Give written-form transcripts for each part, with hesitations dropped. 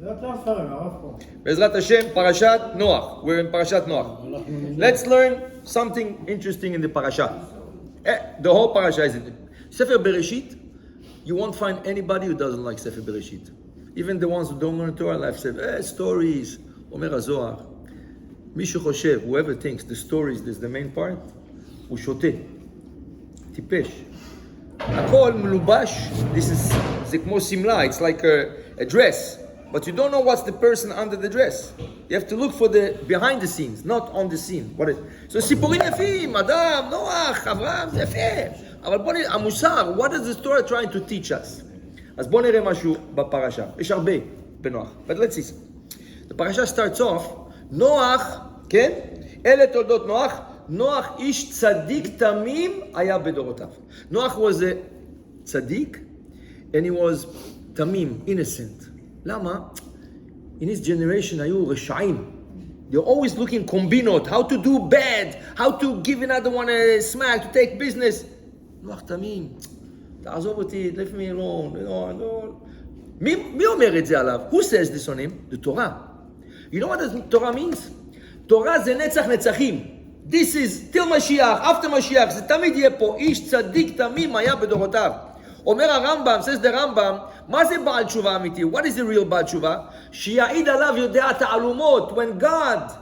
Bezrat Hashem, Parashat Noach. We're in Parashat Noach. Let's learn something interesting in the Parashat. The whole Parashat is in Sefer Bereshit. You won't find anybody who doesn't like Sefer Bereshit. Even the ones who don't learn Torah life say, stories. Omer HaZohar. Mishu Choshev, whoever thinks the stories is the main part, הוא שותה. טיפש. הכל מלובש, זה כמו שמלה, it's like a dress. But you don't know what's the person under the dress. You have to look for the behind the scenes, not on the scene. What is? So סיפורים יפים, אדם, נוח, אברהם, זה יפה. אבל בוא נראה, המוסר, what is the story trying to teach us? אז בוא נראה משהו בפרשה. יש הרבה בנוח. But let's see. The parasha starts off, נוח, כן? אלה תולדות נוח. נוח איש צדיק תמים היה בדורותיו. נוח was a צדיק, and he was תמים, innocent. למה? In his generation היו רשעים. They're always looking combinot, how to do bad, how to give another one a smack, to take business. נוח תמים, תעזוב אותי, leave me alone. מי אומר את זה עליו? Who says this on him? The Torah. You know what the Torah means? תורה זה נצח נצחים. This is till Mashiach, after Mashiach, זה תמיד יהיה פה, איש צדיק תמים היה בדורותיו. אומר הרמב"ם, says the רמב"ם, מה זה בעל תשובה אמיתי? What is the real בעל תשובה? שיעיד עליו יודע תעלומות. When God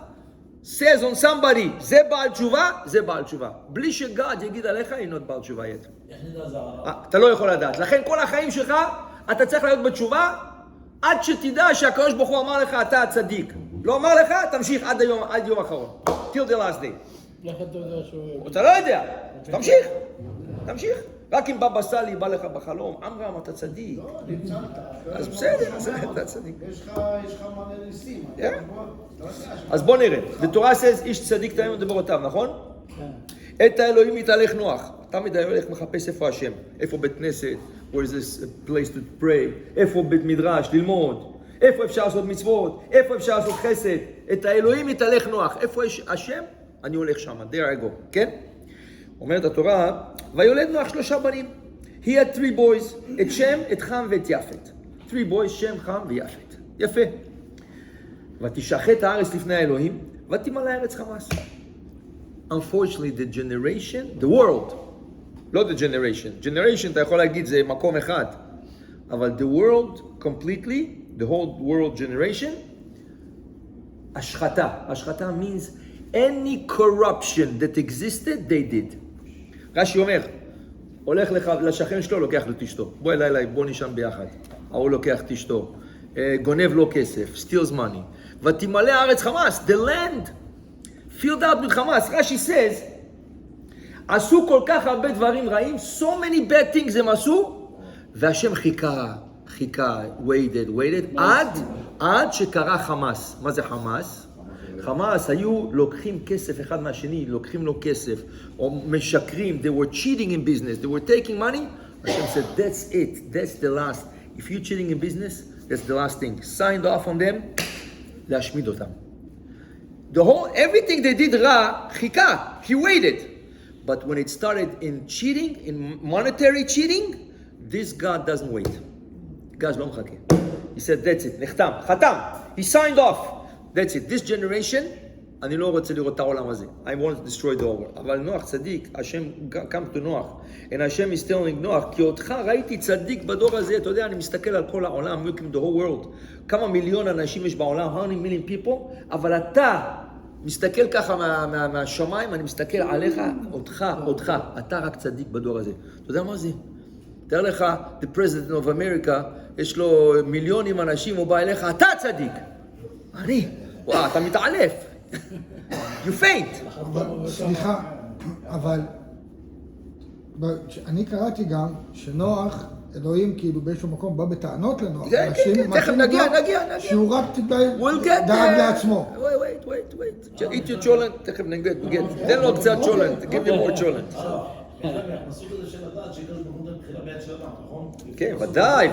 says on somebody, זה בעל תשובה, זה בעל תשובה. בלי שגד יגיד עליך, היא not בעל תשובה יד. אתה לא יכול לדעת. לכן כל החיים שלך, אתה צריך להיות בתשובה, עד שתדע שהקדוש ברוך הוא אמר לך, אתה הצדיק. לא אמר לך, תמשיך עד יום אחרון. Till the last day. אתה לא יודע. תמשיך. רק אם בבא סאלי בא לך בחלום, עמרם, אתה צדיק. אז בסדר, אתה צדיק. יש לך מלא ניסים. אז בוא נראה. בתורה says, איש צדיק תמים לדברותיו, נכון? את האלוהים יתהלך נוח. תמיד הולך מחפש איפה השם. איפה בית כנסת, where is this place to pray, איפה בית מדרש, ללמוד. איפה אפשר לעשות מצוות, איפה אפשר לעשות חסד. את האלוהים יתהלך נוח. איפה יש השם? אני הולך שם, there I go, כן? אומרת התורה, ויולד נוח 3 בנים. He had 3 boys, את שם, את חם ואת יפת. 3 boys, שם, חם ויפת. יפה. ותשחט הארץ לפני האלוהים, ותמלא הארץ חמס. Unfortunately, the generation, the world, לא the generation. Generation, אתה יכול להגיד, זה מקום אחד. אבל the world completely, the whole world generation, השחתה. השחתה means any corruption that existed, they did. רש"י אומר, הולך לך לשכן שלו, לוקח לו את אשתו. בוא אליי, בוא נשם ביחד. ההוא לוקח את אשתו. גונב לו כסף, steals money. ותמלא הארץ חמאס, the land filled out with חמאס. רש"י says, עשו כל כך הרבה דברים רעים, so many bad things הם עשו, והשם חיכה, waited, עד שקרה חמאס. מה זה חמאס? חמאס היו לוקחים כסף אחד מהשני, לוקחים לו כסף, או משקרים, they were cheating in business, they were taking money. Hashem said, that's it, that's the last. If you're cheating in business, that's the last thing. Signed off on them, להשמיד אותם. Everything they did רע, חיכה, he waited. But when it started in cheating, in monetary cheating, this God doesn't wait. God לא מחכה. He said, that's it, נחתם, חתם. He signed off. That's it. This generation, אני לא רוצה לראות את העולם הזה. I want to destroy the world. אבל נוח צדיק, השם come to נוח. And השם is telling נוח, כי אותך ראיתי צדיק בדור הזה. אתה יודע, אני מסתכל על כל העולם, looking the whole world. כמה מיליון אנשים יש בעולם, how many million people, אבל אתה מסתכל ככה מהשמיים, אני מסתכל עליך, אותך, אתה רק צדיק בדור הזה. אתה יודע מה זה? תאר לך, the president of America, יש לו מיליונים אנשים, הוא בא אליך, אתה צדיק. אני, וואו, אתה מתעלף. You faint. סליחה, אבל אני קראתי גם שנוח, אלוהים כאילו באיזשהו מקום בא בטענות לנוח. כן, תכף נגיע. שהוא רק דאג לעצמו. wait. eat your צ'ולנט, תכף נגיע. תן לו קצת צ'ולנט, give me more צ'ולנט. הסוג הזה של הדעת שקדוש ברוך הוא מתחילה ביד של אדם, נכון? כן, ודאי.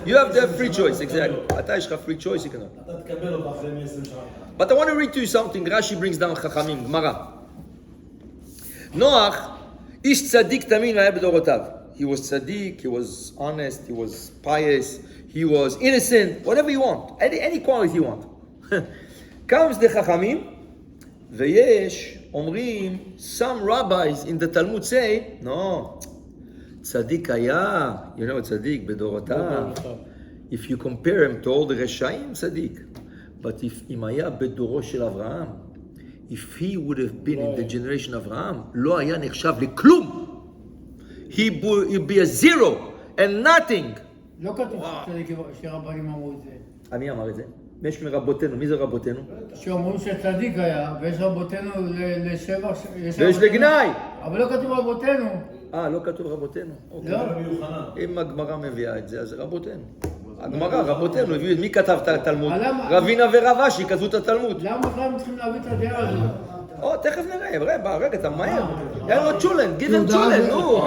You have the free choice, exactly. אתה יש לך free choice, you cannot. אתה תקבל אותה אחרי 120 שנה. But I want to read to you something. Rashi brings down חכמים, גמרא. נוח, איש צדיק תמים היה בדורותיו. He was tzaddik, he was honest, he was pious, he was innocent, whatever you want, any quality you want. Comes the Chachamim, ויש, אומרים, some rabbis in the Talmud say, no, tzaddik היה, you know, tzaddik בדורותיו. If you compare him to all the רשעים, tzaddik. But if אם היה בדורו של אברהם, if he would have been in the generation of אברהם, לא היה נחשב לכלום. He'd be a zero and nothing. לא כתוב שרבנים אמרו את זה. מי אמר את זה? יש מרבותינו, מי זה רבותינו? שאומרים שצדיק היה, ויש רבותינו לשבח... ויש לגנאי. אבל לא כתוב רבותינו. לא כתוב רבותינו. לא. אם הגמרא מביאה את זה, אז רבותינו. הגמרא, רבותינו, מי כתב את התלמוד? רבינה ורב אשי כתבו את התלמוד. למה בכלל צריכים להביא את הדעה הזו? תכף נראה, רגע, אתה מהר. היה לו צ'ולנט, give him צ'ולנט, נו.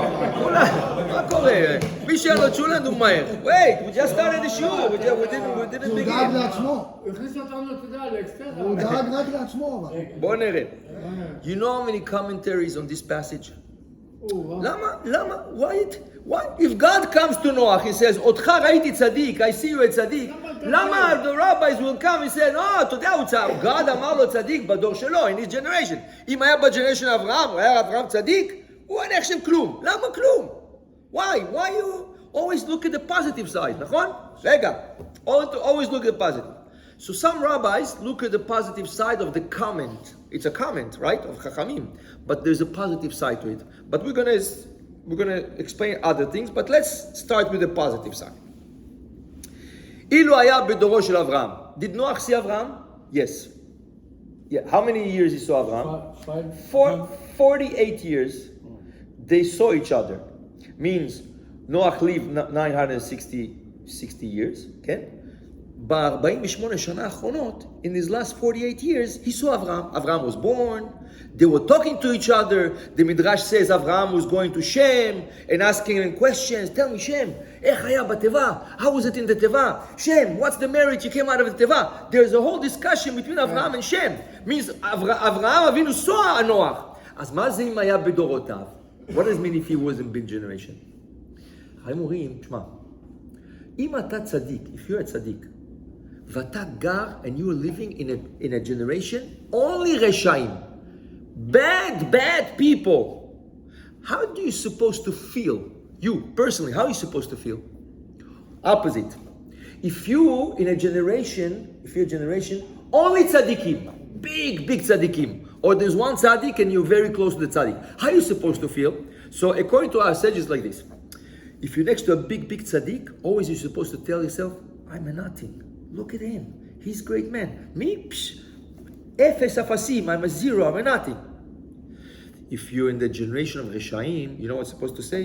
מה קורה? מי שהיה לו צ'ולנט הוא מהר. Wait, we just started the show, we didn't הוא begin. דאג לעצמו. הוא הכניס אותנו, אתה יודע, לאקסטרנה. הוא דאג רק לעצמו. בוא נראה. You know how many commentaries on this passage? למה? Why? If God comes to Noah, he says, אותך ראיתי צדיק, I see you a צדיק. למה the rabbis will come and say, אתה יודע, God אמר לו צדיק בדור שלו, in his generation. אם היה בג'נריישן אברהם, הוא היה אברהם צדיק, הוא אין נחשב כלום. למה כלום? Why? Why you always look at the positive side, נכון? רגע, always look at the positive. So some rabbis look at the positive side of the comment. It's a comment, right, of Chachamim, but there's a positive side to it. But we're gonna explain other things, but let's start with the positive side. אילו היה בדורו של אברהם. Did Noach see Abraham? Yes. Yeah. How many years he saw Abraham? 48 years. They saw each other. Means Noach lived 960 years. Okay? ב-48 שנה האחרונות, in his last 48 years, he saw Abraham. Abraham was born. They were talking to each other. The Midrash says Abraham was going to Shem and asking him questions. Tell me, Shem, איך היה בתיבה? How was it in the תיבה? Shem, what's the marriage you came out of the תיבה? There's a whole discussion between Abraham and Shem. Means Abraham אבינו saw נוח. אז מה זה אם היה בדורותיו? What does it mean if he was in big generation? חיים אומרים, תשמע, אם אתה צדיק, if you're a צדיק, ואתה גר and you are living in a generation, only רשעים, bad people. How do you supposed to feel? You, personally, how are you supposed to feel? Opposite. If you're a generation, only tzaddikim, big tzaddikim, or there's one tzaddik and you're very close to the tzaddik, how are you supposed to feel? So according to our sages, it's like this. If you're next to a big tzaddik, always you're supposed to tell yourself, I'm a nothing. Look at him. He's a great man. Me, Efes afasim, I'm a zero, I'm a nothing. If you're in the generation of Reshaim, you know what it's supposed to say?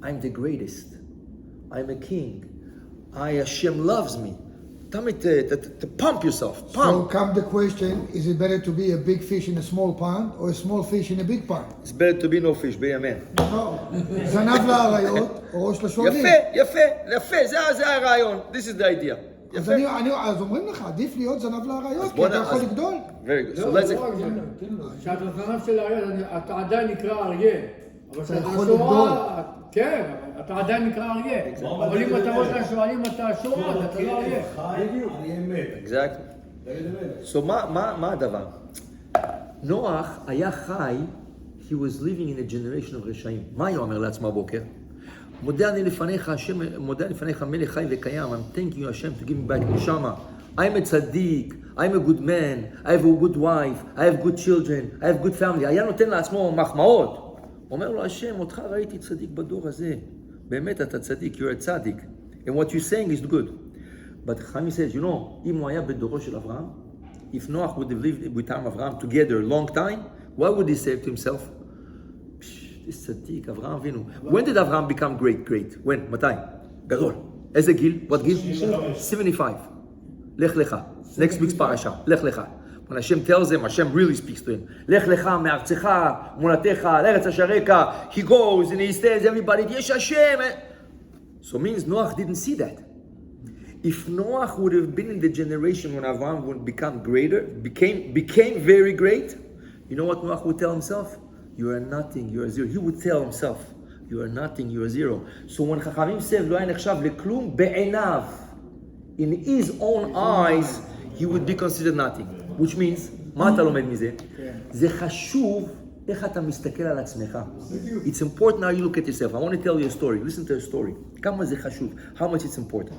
I'm the greatest. I'm a king. Hashem loves me. Tell me to pump yourself. Pump. So come the question, is it better to be a big fish in a small pond or a small fish in a big pond? It's better to be no fish, be a man. לא. זנב לאריות או ראש לשועלים. יפה, זה הרעיון. This is the idea. אז אומרים לך, עדיף להיות זנב לאריות, כי אתה יכול לגדול. Very good. So לא, let's... לא רק זה. כשאתה זנב של האריות, אתה עדיין נקרא אריה. אבל כשאתה יכול שועל, כן, אתה עדיין נקרא אריה. אבל אם אתה ראש לשועלים, אתה שועל, אתה לא אריה. Exactly. So מה הדבר? נוח היה חי, he was living in a generation of רשעים. מה היה אומר לעצמו בוקר? מודה אני לפניך, השם, מודה לפניך מלך חי וקיים. I'm thanking you, Hashem, to give me back נשמה. I'm a tzaddik, I'm a good man, I have a good wife, I have good children, I have good family. היה נותן לעצמו מחמאות. אומר לו, השם, אותך ראיתי צדיק בדור הזה. באמת אתה צדיק, you're a צדיק. And what you're saying is good. But Chami says, you know, אם הוא היה בדורו של אברהם, if Noach would have lived with Abraham together a long time, what would he say to himself? This tzaddik, אברהם אבינו. When did Abraham become great? When? מתי? גדול. איזה גיל? What גיל? 75. לך לך. Next week's parasha. לך לך. When Hashem tells him, Hashem really speaks to him. לך לך מארצך, מולדתך, לארץ אשריך. He goes and he says, everybody, יש Hashem. So means Noach didn't see that. If Noach would have been in the generation when Avraham would become greater, became very great, you know what Noach would tell himself? You are nothing, you are zero. He would tell himself, you are nothing, you are zero. So when Chachamim said, לא היה נחשב לכלום בעיניו, in his own eyes, he would be considered nothing. Which means, מה אתה לומד מזה? זה חשוב איך אתה מסתכל על עצמך. It's important how you look at yourself. I want to tell you a story. Listen to a story. כמה זה חשוב. How much it's important.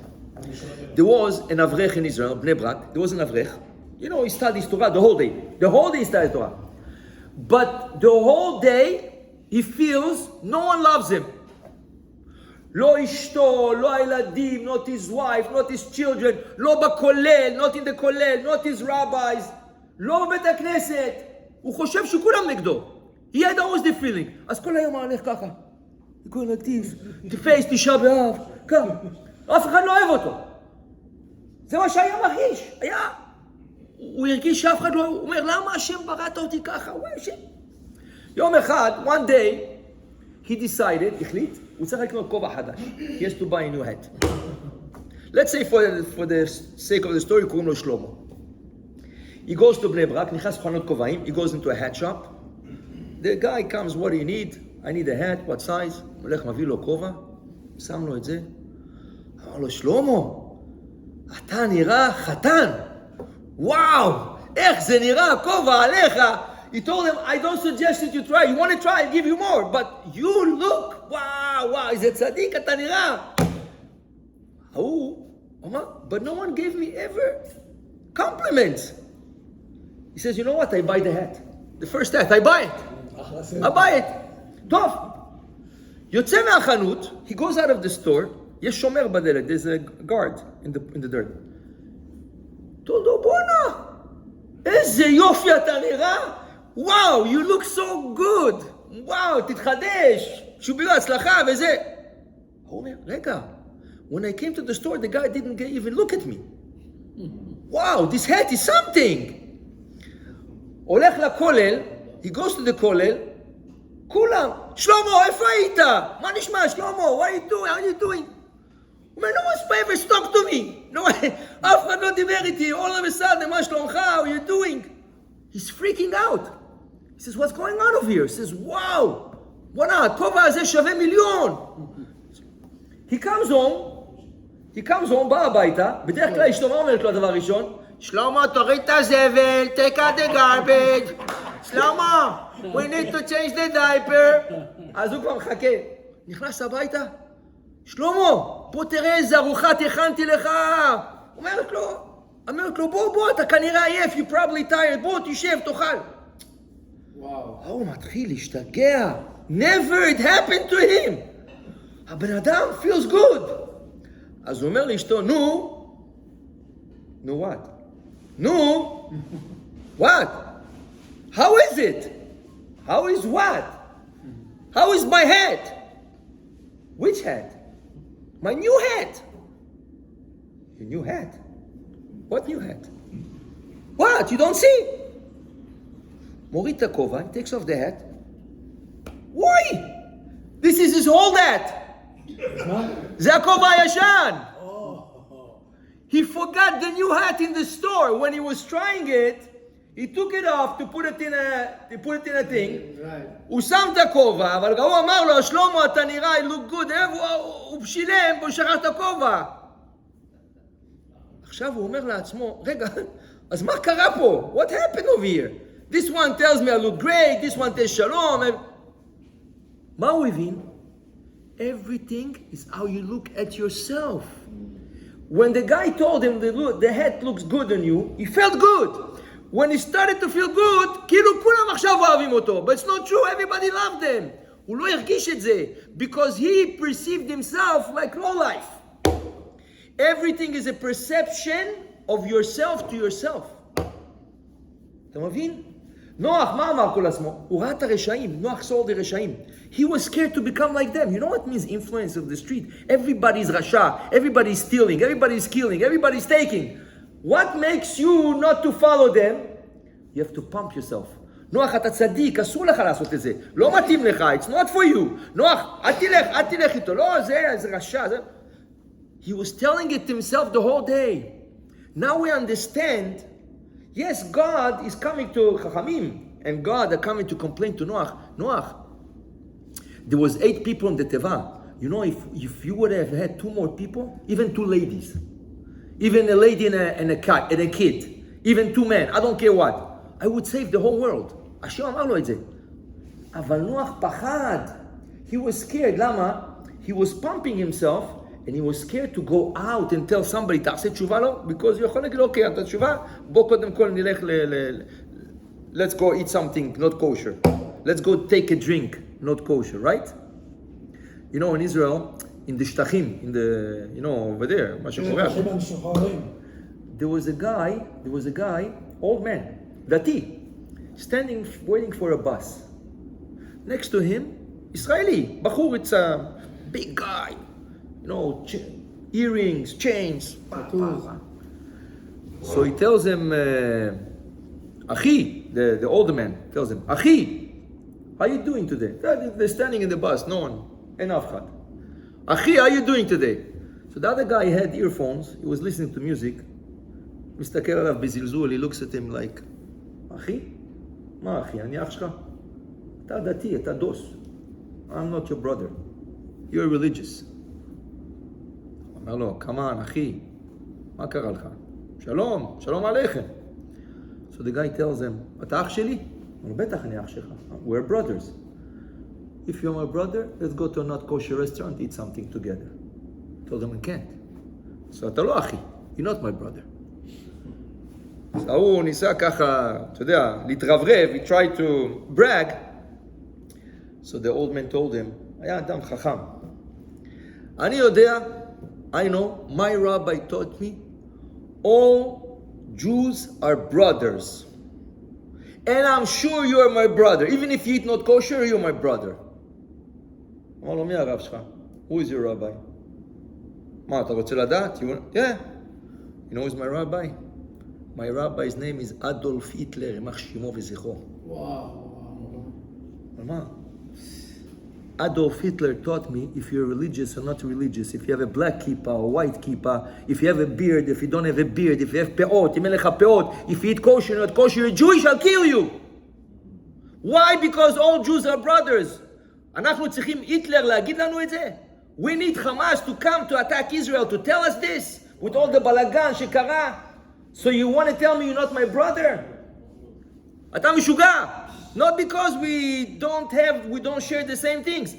There was an avrech in Israel, Bnei Brak. There was an avrech. You know, he studies Torah the whole day. The whole day he studies Torah. But the whole day, he feels no one loves him. לא אשתו, לא הילדים, not his wife, not his children, לא בכולל, not in the כולל, not his rabbis, לא בבית הכנסת. הוא חושב שכולם נגדו. He had always the feeling. אז כל היום הולך ככה. He going like this. The face, תשעה באב. ככה. אף אחד לא אוהב אותו. זה מה שהיה מרגיש. הוא הרגיש שאף אחד לא... הוא אומר, למה השם בראת אותי ככה? יום אחד, one day, he decided, החליט, הוא צריך לקנות כובע חדש. He has to buy a new hat. Let's say for the sake of the story, קוראים לו שלמה. He goes to בני ברק, נכנס לחנות כובעים, he goes into a hat shop. The guy comes, what do you need? I need a hat, what size? הולך, מביא לו כובע, שם לו את זה. אמר לו, שלמה, אתה נראה חתן. וואו, איך זה נראה, כובע עליך. He told him, I don't suggest that you try. You want to try, I'll give you more. But you look, וואו, איזה צדיק אתה נראה. ההוא, אמר, but no one gave me ever compliments. He says, you know what, I buy the hat. The first hat, I buy it. I buy it. טוב. יוצא מהחנות, he goes out of the store, יש שומר בדלת, there's a guard in the dirt. told לו, בואנה, איזה יופי אתה נראה. וואו, you look so good. וואו, תתחדש. שוב הצלחה וזה. הוא אומר, רגע, when I came to the store, the guy didn't even look at me. Wow, this hat is something. הולך לכולל, he goes to the כולל, כולם, שלמה, איפה היית? מה נשמע, שלמה? What are you doing? How are you doing? הוא אומר, no one's ever talked to me. No, אף אחד לא דיבר איתי. All of a sudden, מה שלומך? How are you doing? He's freaking out. He says, what's going on over here? He says, wow, בוא'נה, הכובע הזה שווה מיליון. He comes home, בא הביתה, בדרך כלל אשתו מה אומרת לו הדבר הראשון? שלמה, תוריד את הזבל, take out the garbage. שלמה, we need to change the diaper. אז הוא כבר מחכה. נכנס הביתה, שלמה, בוא תראה איזה ארוחה תכנתי לך. אומרת לו, בוא, אתה כנראה עייף, you probably tired, בוא, תשב, תאכל. וואו. הוא מתחיל להשתגע. Never it happened to him. הבן אדם feels good. אז הוא אומר לאשתו, נו what? What? How is it? How is what? How is my hat? Which hat? My new hat. Your new hat? What new hat? What? You don't see? מוריד את הכובע, he takes off the hat. Why? This is his old hat. זה הכובע הישן. He forgot the new hat in the store. When he was trying it, he took it off to put it in a thing. הוא שם את הכובע, אבל הוא אמר לו, שלמה, אתה נראה, you look good. הוא שילם, והוא שכח את הכובע. עכשיו הוא אומר לעצמו, רגע, אז מה קרה פה? What happened over here? This one tells me I look great, this one tells שלום. מה הוא הבין? Everything is how you look at yourself. When the guy told him the hat looks good on you, he felt good. When he started to feel good, כאילו כולם עכשיו אוהבים אותו. But it's not true, everybody loved him. הוא לא הרגיש את זה. Because he perceived himself like low life. Everything is a perception of yourself to yourself. אתה מבין? נוח, מה אמר כל עצמו? הוא ראה את הרשעים. נוח saw the רשעים. He was scared to become like them. You know what means influence of the street? Everybody's rasha. Everybody's stealing. Everybody's killing. Everybody's taking. What makes you not to follow them? You have to pump yourself. נוח, אתה צדיק, אסור לך לעשות את זה. לא מתאים לך, it's not for you. נוח, אל תלך איתו. לא, זה רשע. He was telling it to himself the whole day. Now we understand, yes, God is coming to Chachamim, and God are coming to complain to Noach. Noach, there was 8 people in the Teva. You know, if you would have had 2 more people, even 2 ladies, even a lady and a kid, even two men, I don't care what, I would save the whole world. השם אמר לו את זה. אבל נוח פחד. He was scared. למה? He was pumping himself, and he was scared to go out and tell somebody, תעשה תשובה לו? Because הוא יכול להגיד לו, אוקיי, אתה תשובה? בוא קודם כל נלך let's go eat something not kosher. Let's go take a drink not kosher, right? You know, in Israel, in the shtachim, in the, you know, over there, מה שקורה. There was a guy, old man, דתי, standing, waiting for a bus. Next to him, Israeli, בחור, it's a big guy, you know, earrings, chains. So he tells him, Achi, the older man tells him, Achi, how are you doing today? They're standing in the bus, no one, enough אחד. Achi, how are you doing today? So the other guy had earphones, he was listening to music, מסתכל עליו בזלזול, he looks at him like, אחי? מה אחי? אני אח שלך? אתה דתי, אתה דוס. I'm not your brother. You're religious. אומר לו, come on, אחי, מה קרה לך? שלום, שלום עליכם. So the guy tells him, אתה אח שלי? הוא אומר, בטח אני אח שלך. We're brothers. If you're my brother, let's go to a not kosher restaurant, eat something together. I told him, I can't. So אתה לא אחי, you're not my brother. אז הוא ניסה ככה, אתה יודע, להתרברב, he tried to brag. So the old man told him, היה אדם חכם. אני יודע, I know, my rabbi taught me, all Jews are brothers. And I'm sure you are my brother. Even if you eat not kosher, you're my brother. אמר לו, מי הרב שלך? Who is your rabbi? מה, אתה רוצה לדעת? Yeah. You know who's my rabbi? My rabbi's name is Adolf Hitler, יימח שמו וזכרו. אבל מה? Adolf Hitler taught me if you're religious or not religious, if you have a black kippah or white kippah, if you have a beard, if you don't have a beard, if you have peot, אם אין לך peot, if you eat kosher or not kosher, you're Jewish, I'll kill you. Why? Because all Jews are brothers. אנחנו צריכים היטלר להגיד לנו את זה? We need Hamas to come to attack Israel to tell us this, with all the balagan שקרה. So you want to tell me you're not my brother? אתה משוגע. Not because we don't share the same things.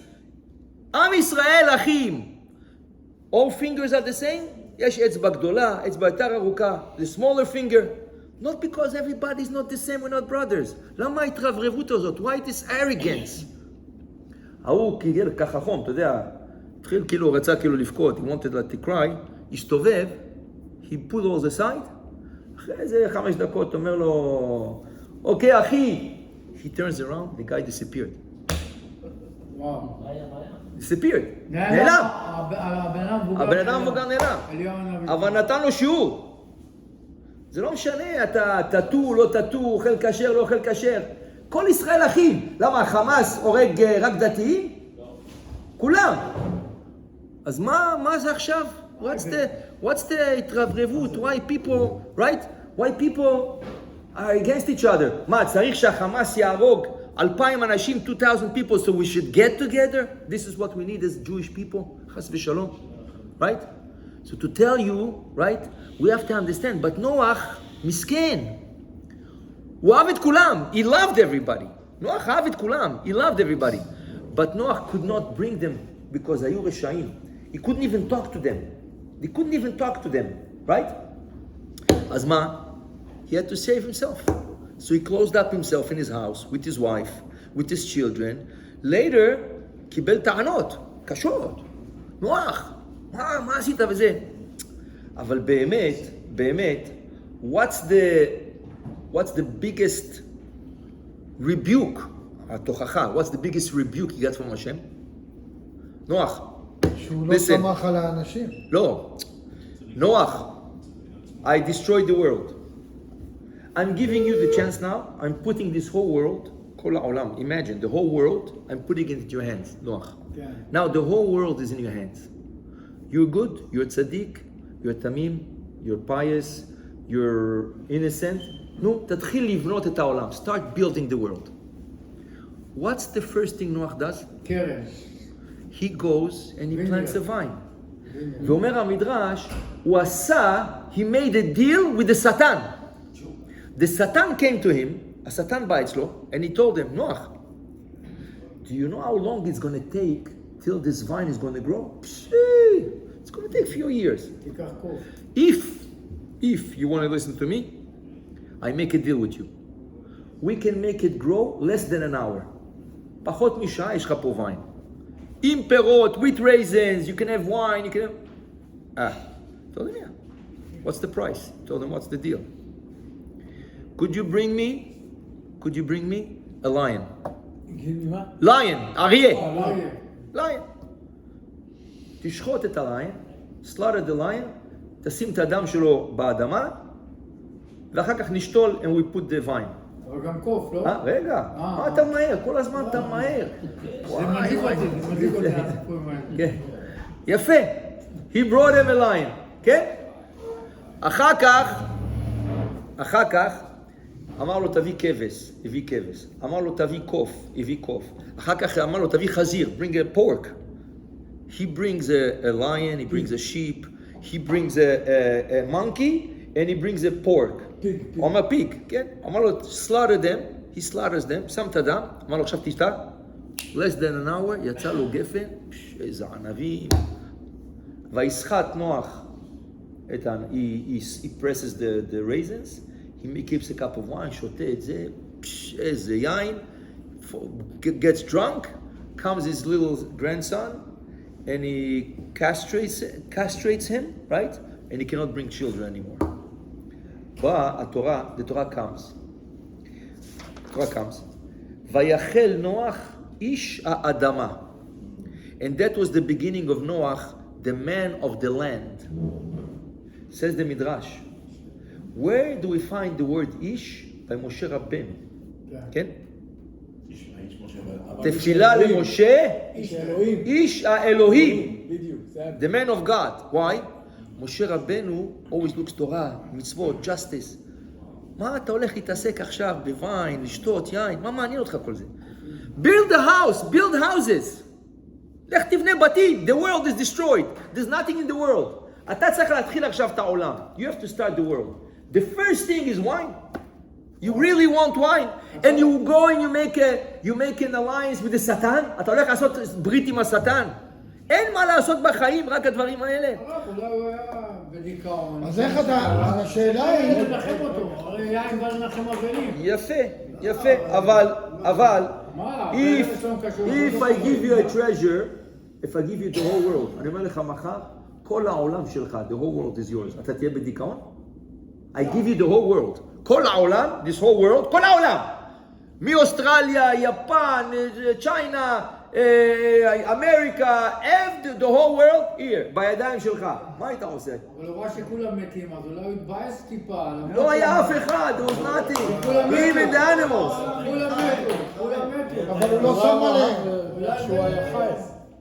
עם ישראל אחים. All fingers are the same? יש אצבע גדולה, אצבע יותר ארוכה, the smaller finger. Not because everybody's not the same, we're not brothers. למה ההתרברבות הזאת? Why this arrogance? ההוא קיגל ככה חום, אתה יודע, התחיל כאילו, רצה כאילו לבכות, he wanted to cry, השתובב, he put all aside, אחרי איזה 5 דקות אומר לו, אוקיי אחי, he turns around, the guy disappeared. disappeared. נעלם. הבן אדם המבוגר נעלם. אבל נתן לו שיעור. זה לא משנה, אתה טאטו, לא טאטו, אוכל כשר, לא אוכל כשר. כל ישראל אחים. למה, החמאס הורג רק דתיים? כולם. אז מה זה עכשיו? What's the התרברבות? Why people, right? Why people are against each other? מה, צריך שהחמאס יהרוג 2,000 אנשים, 2,000 people, so we should get together? This is what we need as Jewish people, חס ושלום, right? So to tell you, right, we have to understand, but נוח, מסכן, הוא אהב את כולם, he loved everybody. נוח אהב את כולם, he loved everybody. But נוח could not bring them because היו רשעים. He couldn't even talk to them. He couldn't even talk to them, right? אז מה? He had to save himself. So he closed up himself in his house with his wife, with his children. Later, קיבל טענות, קשות. נוח, מה עשית וזה? אבל באמת, what's the biggest rebuke, התוכחה, what's the biggest rebuke he got from Hashem? נוח, שהוא לא סמך על האנשים. לא, נוח, I destroyed the world. I'm giving you the chance now. I'm putting this whole world, כל העולם, imagine, the whole world, I'm putting it into your hands, נוח. Okay. Now the whole world is in your hands. You're good, you're tzaddik, you're tamim, you're pious, you're innocent. נו, תתחיל לבנות את העולם. Start building the world. What's the first thing Noach does? קרן. He goes and he plants a vine. ואומר המדרש, הוא עשה, he made a deal with the Satan. The Satan came to him, השטן בא אצלו, and he told him, נוח, do you know how long it's going to take till this vine is going to grow? It's going to take a few years. תיקח קוף. If you want to listen to me, I make a deal with you. We can make it grow less than an hour. פחות משעה יש לך פה vine. עם פירות, with raisins, you can have wine, you can have... told him, yeah. What's the price? Told him, what's the deal? Could you bring me a lion? מה? lion, אריה. לא יהיה. lion. תשחוט את הליין, slaughter the lion, תשים את הדם שלו באדמה, ואחר כך נשתול and we put the vine. אבל גם קוף, לא? רגע, מה אתה מהר? כל הזמן אתה מהר. זה מדאיג אותי, זה מדאיג אותי הסיפורים האלה. כן. יפה. He brought him a lion. כן? אחר כך, אמר לו תביא כבש, הביא כבש. אמר לו תביא קוף, הביא קוף. אחר כך אמר לו תביא חזיר, bring a pork. He brings a lion, he brings a sheep, he brings a monkey, and he brings a pork. Pig. הוא אומר פיג, כן? אמר לו slaughter them, he slaughters them, שם את הדם, אמר לו עכשיו תשתה. less than an hour, יצא לו גפן, איזה ענבים. ויסחט נוח, he presses the raisins, he keeps a cup of wine, שותה את זה, איזה יין, gets drunk, comes his little grandson, and he castrates him, right? And he cannot bring children anymore. But the Torah comes. ויחל נוח איש האדמה. And that was the beginning of Noach, the man of the land. Says the Midrash. Where do we find the word ish? By Moshe Rabbeinu. כן? תפילה למשה, איש האלוהים. איש האלוהים. בדיוק. The man of God. Why? משה רבנו always looks תורה, מצוות, justice. מה אתה הולך להתעסק עכשיו בווין, לשתות יין? מה מעניין אותך כל זה? Build a house, build houses. לך תבנה בתים. The world is destroyed. There's nothing in the world. אתה צריך להתחיל עכשיו את העולם. You have to start the world. The first thing is wine. You really want wine, and you go and you make an alliance with the Satan. אתה הולך לעשות ברית עם השטן. אין מה לעשות בחיים, רק הדברים האלה. אולי הוא היה בדיכאון. אז איך אתה, השאלה היא... הוא לנחם אותו, הרי יין בא לנחם אבלים. יפה, אבל, if I give you a treasure, if I give you the whole world, אני אומר לך מחר, כל העולם שלך, the whole world is yours. אתה תהיה בדיכאון? I give you the whole world. כל העולם, this whole world, כל העולם. מאוסטרליה, יפן, צ'יינה, אמריקה, the whole world, here, בידיים שלך. מה היית עושה? אבל הוא רואה שכולם מתים, אז אולי הוא התבאס טיפה. לא היה אף אחד, there was nothing. Even the animals. כולם מתו. אבל הוא לא שם עליהם. אולי שהוא היה חי.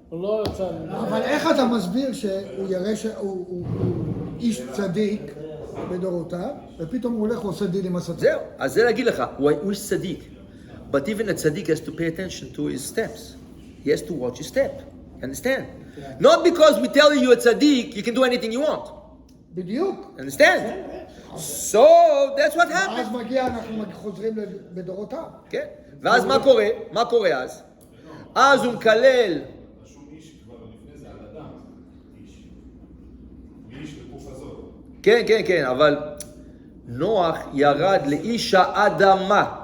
הוא לא יצא. אבל איך אתה מסביר שהוא יראה שהוא איש צדיק בדורותיו, ופתאום הוא הולך ועושה דיל עם השטן? זהו, אז זה להגיד לך, הוא איש צדיק. But even a tzaddik has to pay attention to his steps. He has to watch his step. Understand? Not because we tell you you're a tzaddik, you can do anything you want. בדיוק. Understand? So, that's what happened. אז מגיע, אנחנו חוזרים בדורותיו. כן? ואז מה קורה אז? אז הוא מקלל. רשום איש כבר לפני זה על אדם. איש. ואיש בקוף הזאת. כן, אבל נוח ירד לאיש האדמה.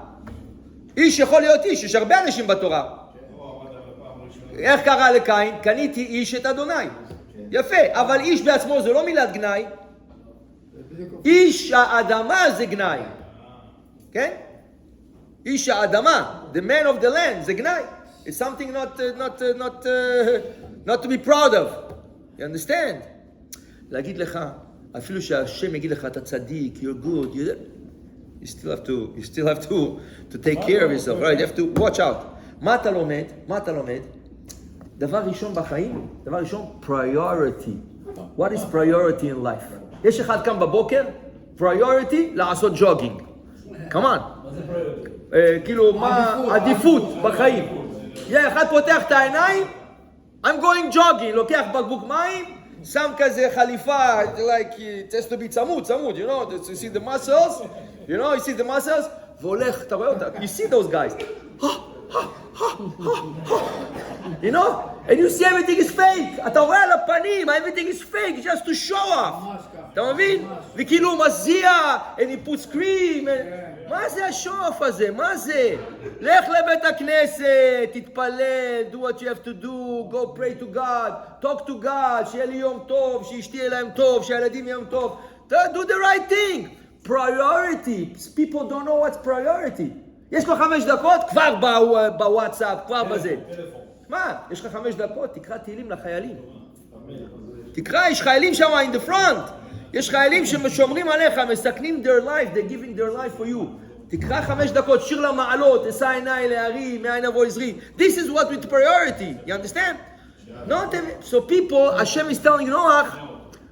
איש יכול להיות איש, יש הרבה אנשים בתורה. איך קרא לקין? קניתי איש את אדוני. יפה, אבל איש בעצמו זה לא מילת גנאי. איש האדמה זה גנאי. כן? איש האדמה, the man of the land, זה גנאי. It's something not to be proud of. You understand? להגיד לך, אפילו שהשם יגיד לך, אתה צדיק, you're good, you still have to take care of yourself, right? You have to watch out. מה אתה לומד? דבר ראשון בחיים, priority. What is priority in life? יש אחד קם בבוקר, priority לעשות jogging. Come on. כאילו, מה עדיפות בחיים? אחד פותח את העיניים, I'm going jogging, לוקח בקבוק מים, שם כזה חליפה, like, it has to be צמוד, you know, you see the muscles, you see the muscles, והולך, אתה רואה אותה, you see those guys, you know, and you see everything is fake, אתה רואה על הפנים, everything is fake, just to show off, אתה מבין? וכאילו הוא מזיע, and he puts cream, מה זה השואף הזה? מה זה? לך לבית הכנסת, תתפלל, do what you have to do, go pray to God, talk to God, שיהיה לי יום טוב, שאשתי יהיה להם טוב, שהילדים יהיה להם טוב. Do the right thing. Priority. People don't know what's priority. יש לו 5 דקות, כבר בוואטסאפ, כבר בזה. מה? יש לך 5 דקות, תקרא תהילים לחיילים. תקרא, יש חיילים שם in the front. יש חיילים ששומרים עליך, מסכנים their life, they're giving their life for you. תקרא 5 דקות, שיר למעלות, אשא עיניי להרים, מאין אבוא עזרי. This is what with priority, you understand? Not, so people, Hashem is telling Noach,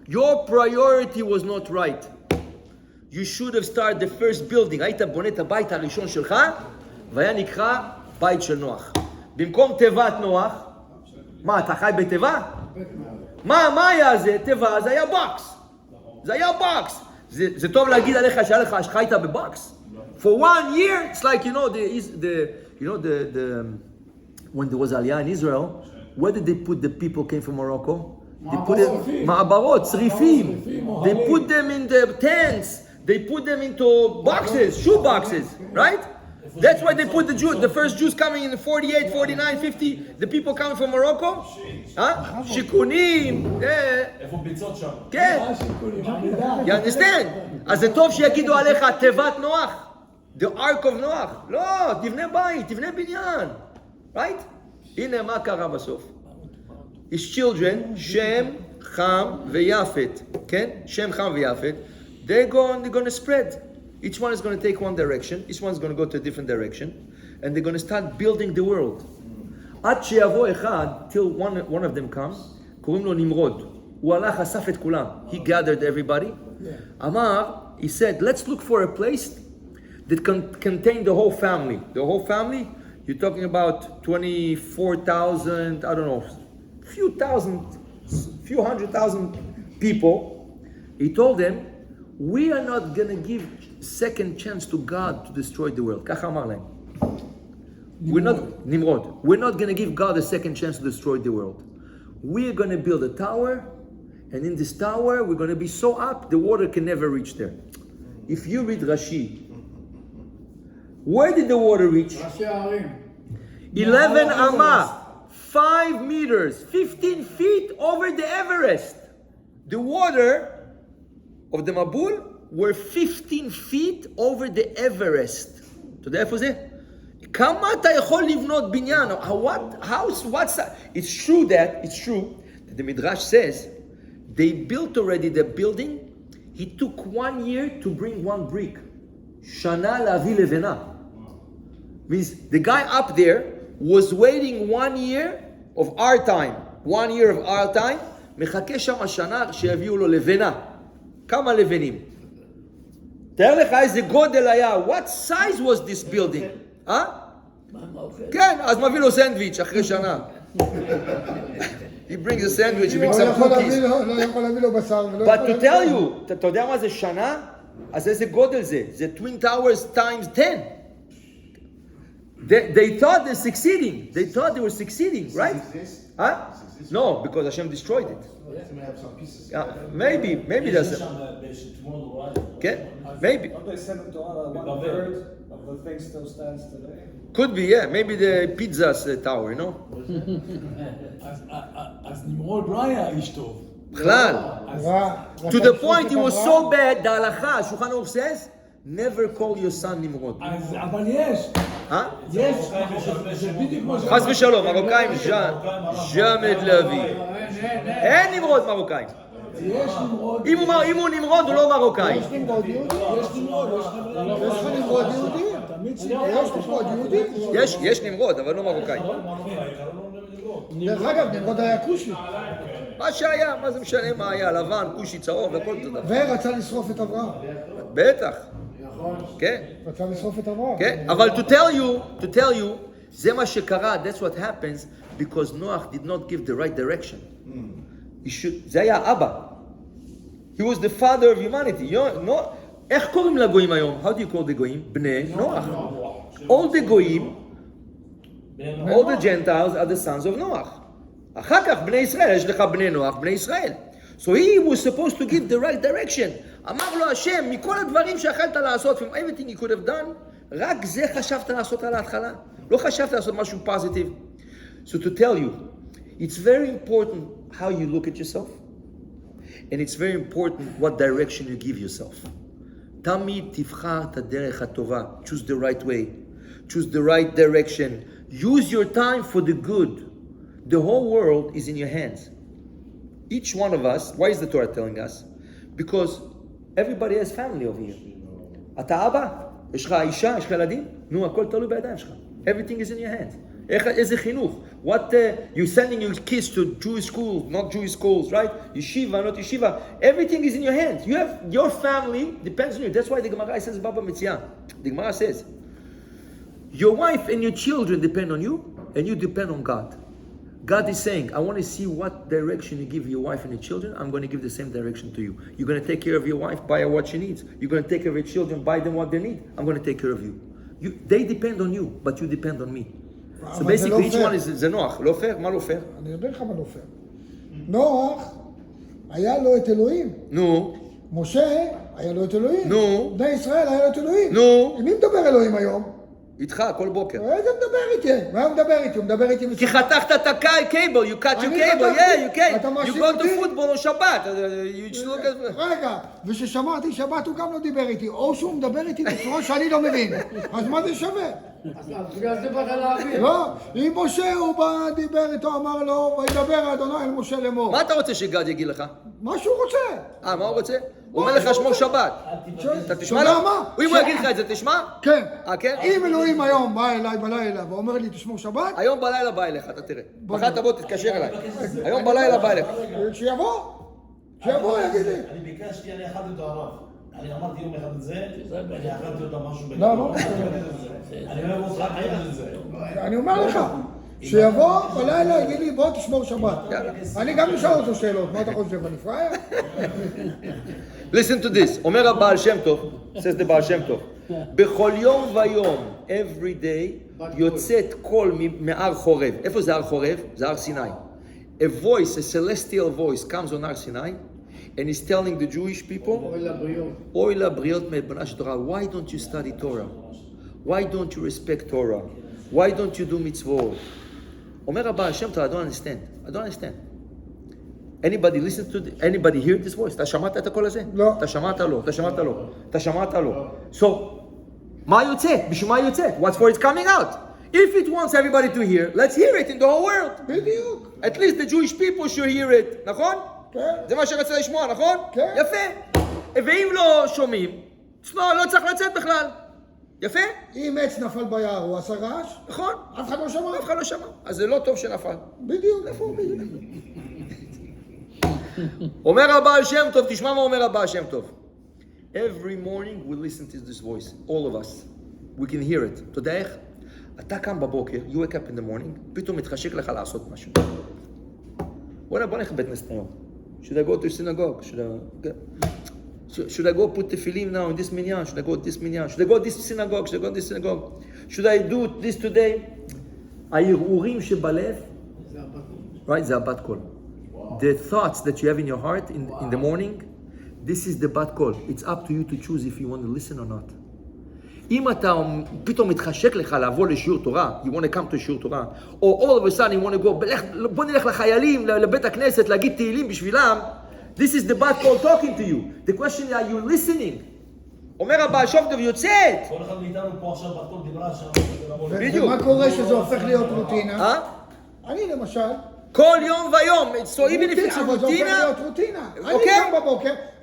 your priority was not right. You should have started the first building. היית בונה את הבית הראשון שלך, והיה נקרא בית של נוח. במקום תיבת נוח, מה, אתה חי בתיבה? מה היה זה? תיבה, זה היה בוקס. זה היה בוקס. זה טוב להגיד עליך שהיה לך שחיית בבוקס? For 1 year, it's like, when there was Aliyah in Israel, where did they put the people came from Morocco? They put it, מעברות, צריפים. They put them in the tents. They put them into boxes, shoe boxes, right? That's why they put the first Jews coming in 48, 49, 50, the people coming from Morocco. שיכונים. איפה ביצות שם? כן. You understand? אז זה טוב שיגידו עליך תיבת נוח. The ark of נוח. לא, תבנה בית, תבנה בניין. Right? הנה מה קרה בסוף. His children, שם, חם ויפת. כן? שם, חם ויפת. They're going to spread. Each one is going to take one direction. Each one is going to go to a different direction. And they're going to start building the world. עד שיבוא אחד, till one of them comes, קוראים לו נמרוד. הוא הלך, אסף את כולם. He gathered everybody. אמר, he said, let's look for a place that contain the whole family. The whole family, you're talking about 24,000, I don't know, few hundred thousand people. He told them, we are not going to give second chance to God to destroy the world. ככה אמר להם. Nimrod. We're not going to give God a second chance to destroy the world. We're going to build a tower, and in this tower, we're going to be so up, the water can never reach there. If you read Rashi, where did the water reach? 11 amah, 5 meters, 15 feet over the Everest. The water of the Mabul were 15 feet over the Everest. אתה יודע איפה זה? כמה אתה יכול לבנות בניין? What's that? It's true that the Midrash says they built already the building. He took 1 year to bring 1 brick. שנה להביא לבנה. Means the guy up there was waiting 1 year of our time. 1 year of our time. מחכה שם שנה שיביאו לו לבנה. כמה לבנים? תאר לך איזה גודל היה. What size was this building? כן, אז מביא לו סנדוויץ' אחרי שנה. He brings a sandwich, he brings some cookies. לא יכול להביא לו בשר. But to tell you, אתה יודע מה זה שנה? אז איזה גודל זה? זה Twin Towers times 10. They thought they're succeeding. They thought they were succeeding, right? Huh? No, because Hashem destroyed it. Maybe there's okay, maybe. Don't they send them to all 1/3 of the thing still stands today? Could be, yeah. Maybe the pizza's tower, you know? אז נמרוד לא היה איש טוב. בכלל. To the point it was so bad, the halacha, Shulchan Aruch says, never call your son נמרוד. אבל יש. יש. זה בדיוק כמו ש... חס ושלום, מרוקאים ז'מד להביא. אין נמרוד מרוקאים. יש נמרוד. אם הוא נמרוד הוא לא מרוקאי. יש נמרוד יהודי? יש נמרוד. יש לך נמרוד יהודי? יש נמרוד יהודי? יש נמרוד, אבל לא מרוקאי. דרך אגב, נמרוד היה כושי. מה שהיה, מה זה משנה מה היה, לבן, כושי, צהוב, וכל תודה. ורצה לשרוף את אברהם. בטח. כן. רצה לשרוף את אברהם. כן, אבל to tell you, זה מה שקרה, that's what happens, because Noach did not give the right direction. זה היה האבא. He was the father of humanity. איך קוראים לגויים היום? How do you call the גויים? בני נוח. All the גויים, all the Gentiles are the sons of נוח. אחר כך בני ישראל, יש לך בני נוח, בני ישראל. So he was supposed to give the right direction. אמר לו השם, מכל הדברים שיכולת לעשות, from everything you could have done, רק זה חשבת לעשות על ההתחלה. לא חשבת לעשות משהו positive. So to tell you, it's very important how you look at yourself, and it's very important what direction you give yourself. תמיד תבחר את הדרך הטובה. Choose the right way. Choose the right direction. Use your time for the good. The whole world is in your hands. Each one of us, why is the Torah telling us? Because everybody has family over here. אתה אבא, יש לך אישה, יש לך ילדים, נו, הכל תלוי בידיים שלך. Everything is in your hands. איזה חינוך? What, you're sending your kids to Jewish schools, not Jewish schools, right? Yeshiva, not yeshiva. Everything is in your hands. You have, your family depends on you. That's why the Gemara says, Baba Mitzvah. The Gemara says, your wife and your children depend on you, and you depend on God. God is saying, I want to see what direction you give your wife and your children. I'm going to give the same direction to you. You're going to take care of your wife, buy her what she needs. You're going to take care of your children, buy them what they need. I'm going to take care of you. They depend on you, but you depend on me. So basically, each one is, זה נוח. לא פייר? מה לא פייר? אני יודע לך מה לא פייר. נוח, היה לו את אלוהים. נו. משה, היה לו את אלוהים. נו. בני ישראל, היה לו את אלוהים. נו. עם מי מדבר אלוהים היום? איתך, כל בוקר. איזה מדבר איתי? מה הוא מדבר איתי? הוא מדבר איתי... כי חתכת את הקייבל, you cut your cable, yeah, you can. You go to football on שבת. You just look at... רגע, וששמעתי שבת הוא גם לא דיבר איתי. או שהוא מדבר איתי בצורה שאני לא מבין. אז מה זה שווה? בגלל זה באת להבין. לא, אם משה הוא בא, דיבר איתו, אמר לו, וידבר אדוני אל משה לאמור. מה אתה רוצה שגד יגיד לך? מה שהוא רוצה. מה הוא רוצה? הוא אומר לך שמור שבת. אתה תשמע לו? אם הוא יגיד לך את זה, תשמע? כן. כן? אם אלוהים היום בא אליי בלילה ואומר לי תשמור שבת, היום בלילה בא אליך, אתה תראה. מחר תבוא, תתקשר אליי. היום בלילה בא אליך. שיבוא, יגיד לי. אני ביקשתי, אני אכלתי אותו הרב. אני אמרתי יום אחד את זה, אני אכלתי אותה משהו בגלל. לא. אני אוהב אותך, חייב את זה. אני אומר לך, שיבוא בלילה, יגיד לי בוא תשמור שבת. אני גם אשאל אותו שאלות, מה אתה חושב, אני פראייר? Listen to this, אומר הבעל שם טוב, says the בעל שם טוב, בכל יום ויום, every day, יוצאת קול מהר חורב. איפה זה הר חורב? זה הר סיני. A voice, a celestial voice comes on הר סיני, and is telling the Jewish people, אוי לבריות מבנה של תורה, why don't you study Torah? Why don't you respect Torah? Why don't you do mitzvot? אומר הבעל שם טוב, I don't understand. Anybody listen to anybody hear this voice? אתה שמעת את הקול הזה? לא. אתה שמעת לו. So, מה יוצא? בשביל מה יוצא? What for it's coming out? If it wants everybody to hear, let's hear it in the whole world. בדיוק. At least the Jewish people should hear it, נכון? כן. זה מה שרצה לשמוע, נכון? כן. יפה. ואם לא שומעים, לא צריך לצאת בכלל. יפה? אם עץ נפל ביער, הוא עשה רעש? נכון. אף אחד לא שמע. אז זה לא טוב שנפל. בדיוק. אומר הבעל שם טוב, תשמע מה אומר הבעל שם טוב. Every morning we listen to this voice, all of us. We can hear it. אתה יודע איך? אתה קם בבוקר, you wake up in the morning, פתאום מתחשק לך לעשות משהו. בוא נלך לבית כנסת היום. Should I go to synagogue? Should I go put tefillin now in this minyan? Should I go to this minyan? Should I go to this synagogue? Should I go to this synagogue? Should I do this today? הערעורים שבלב, right? זה הבת קול. The thoughts that you have in your heart in the morning, this is the bat call. It's up to you to choose if you want to listen or not. אם אתה פתאום מתחשק לך לעבור לשיעור תורה, you want to come to שיעור תורה, or all of a sudden you want to go, בוא נלך לחיילים, לבית הכנסת, להגיד תהילים בשבילם, this is the bat call talking to you. The question is, are you listening? אומר הבעל שם טוב, יוצאת. כל אחד מאיתנו פה עכשיו בטון דיברה שם. בדיוק. ומה קורה שזה הופך להיות רוטינה? אני למשל... כל יום ויום, so even if it's a אבל זה הופך רוטינה, להיות רוטינה.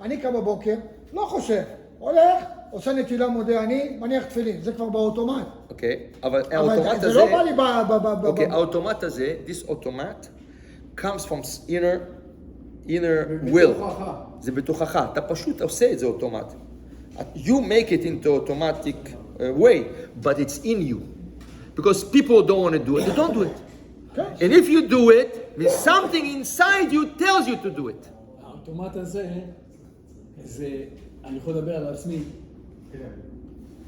אני קם בבוקר, לא חושב, הולך, עושה נטילה מודה אני, מניח תפילין, זה כבר באוטומט. אוקיי, אבל האוטומט הזה... זה לא בא לי אוקיי, האוטומט הזה, this automat, comes from inner will. זה בתוכך, אתה פשוט עושה את זה אוטומט. You make it into automatic way, but it's in you. Because people don't want to do it, they don't do it. And if you do it, means something inside you tells you to do it. האוטומט הזה, אני יכול לדבר על עצמי.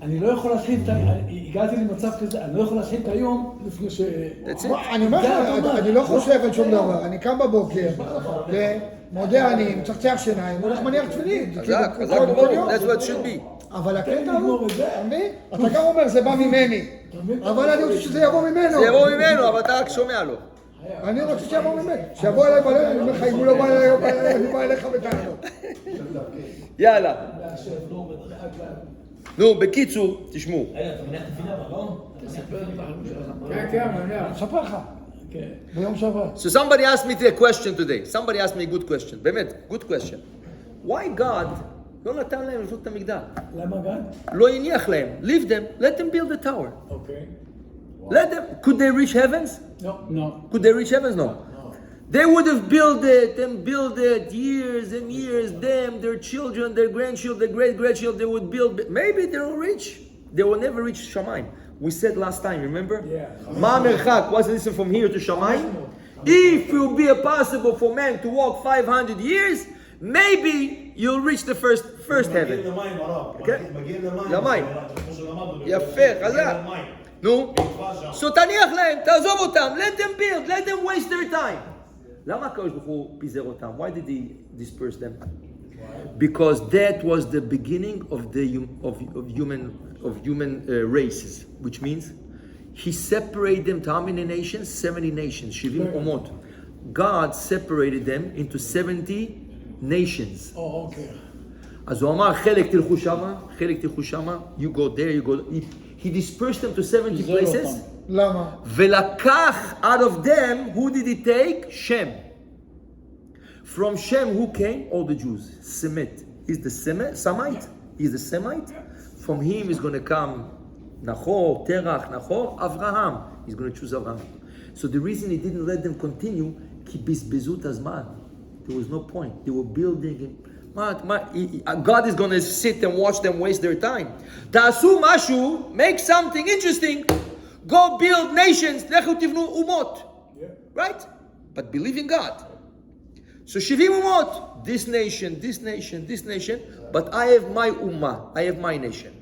אני לא יכול להתחיל, הגעתי למצב כזה, אני לא יכול להתחיל את היום לפני ש... אני אומר לך, אני לא חושב על שום דבר. אני קם בבוקר, ומודה אני, מצחצח שיניים, הולך מניח תפילין. חזק, חזק מאוד, that's what it should be. אבל הקטע הוא, אתה גם אומר, זה בא ממני. אבל אני רוצה שזה יבוא ממנו. זה יבוא ממנו, אבל אתה רק שומע לו. אני רוצה שיבוא ממנו. שיבוא אליי בלב, אני אומר לך, אם הוא לא בא אליי, אני בא אליך בטענות. יאללה. נו, בקיצור, תשמעו. רגע, אתה מניח תפילה, אבל לא? כן, מניח. אספר לך. ביום שעבר. So somebody asked me a question today. Somebody asked me a good question. באמת, good question. Why God לא נתן להם לבנות את המגדל? למה גן? לא הניח להם. Leave them. Let them build the tower. אוקיי. Let them. Could they reach heavens? לא. Could they reach heavens? No. They would have built it and built it years and years. Them, their children, their grandchildren, their great-grandchildren, they would build. Maybe they will reach. They will never reach Shamayim. We said last time, remember? Yeah. Ma merchak, what's the distance from here to Shamayim? If it will be possible for man to walk 500 years, maybe you'll reach the first heaven. מגיעים למים, הרב. כן. מגיעים למים. למים. כמו שלמדנו. יפה, חזק. למים. נו, נקבע שם. so תניח להם, תעזוב אותם, let them build, let them waste their time. למה הקדוש ברוך הוא פיזר אותם? Why did he disperse them? Because that was the beginning of the human races, which means he separated them to how many nations? 70 nations. 70 umot. God separated them into 70 nations. אוקיי. אז הוא אמר, חלק תלכו שמה, חלק תלכו שמה, you go there, you go... He dispersed them to 70 places. למה? ולקח out of them, who did he take? Shem. From Shem, who came? All the Jews. Semit. He's the Semite. He's the Semite. From him is going to come Nahor, Terach, Nahor, Avraham. He's going to choose Avraham. So the reason he didn't let them continue, כי בזבזו את הזמן. There was no point. They were building. God is going to sit and watch them waste their time. תעשו משהו, make something interesting. Go build nations. לכו תבנו אומות. Right? But believe in God. So 70 umot. This nation, this nation, this nation. But I have my ummah. I have my nation.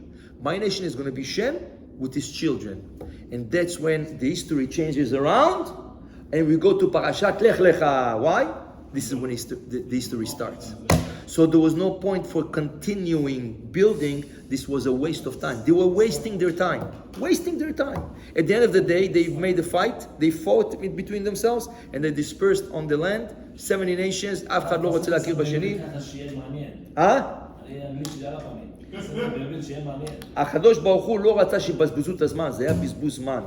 My nation is going to be Shem with his children. And that's when the history changes around. And we go to Parashat Lech Lecha. Why? This is when the history starts. So there was no point for continuing building. This was a waste of time. They were wasting their time. Wasting their time. At the end of the day, they made a fight. They fought between themselves. And they dispersed on the land. 70 nations. אף אחד לא רוצה להכיר בשני. אני מבין שזה היה פעמים. אני מבין שיהיה מעניין. הקדוש ברוך הוא לא רצה שיבזבזו את הזמן. זה היה בזבוז זמן.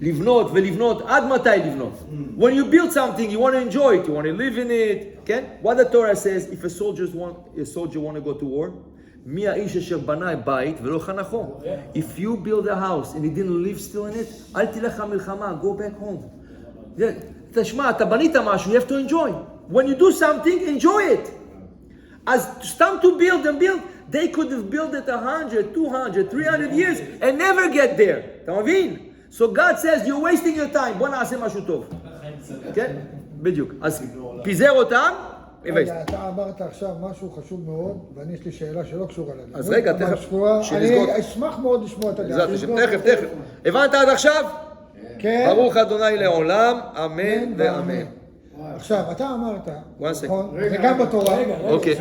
לבנות ולבנות, עד מתי לבנות? When you build something, you want to enjoy it, you want to live in it, כן? What the Torah says, if a soldier want to go to war, מי האיש אשר בנה בית ולא חנכו? If you build a house and he didn't live still in it, אל תלך למלחמה, go back home. תשמע, אתה בנית משהו, you have to enjoy. When you do something, enjoy it. אז סתם to build and build, they could have built it 100, 200, 300 years and never get there. אתה מבין? So God says, you're wasting your time. בוא נעשה משהו טוב. כן? בדיוק. אז פיזר אותם, רגע, אתה אמרת עכשיו משהו חשוב מאוד, ואני יש לי שאלה שלא קשורה לזה. אז רגע, תכף. אני אשמח מאוד לשמוע את הדעה. תכף. הבנת עד עכשיו? כן. ברוך אדוני לעולם, אמן ואמן. עכשיו, אתה אמרת, One second. נכון? וגם בתורה. אוקיי.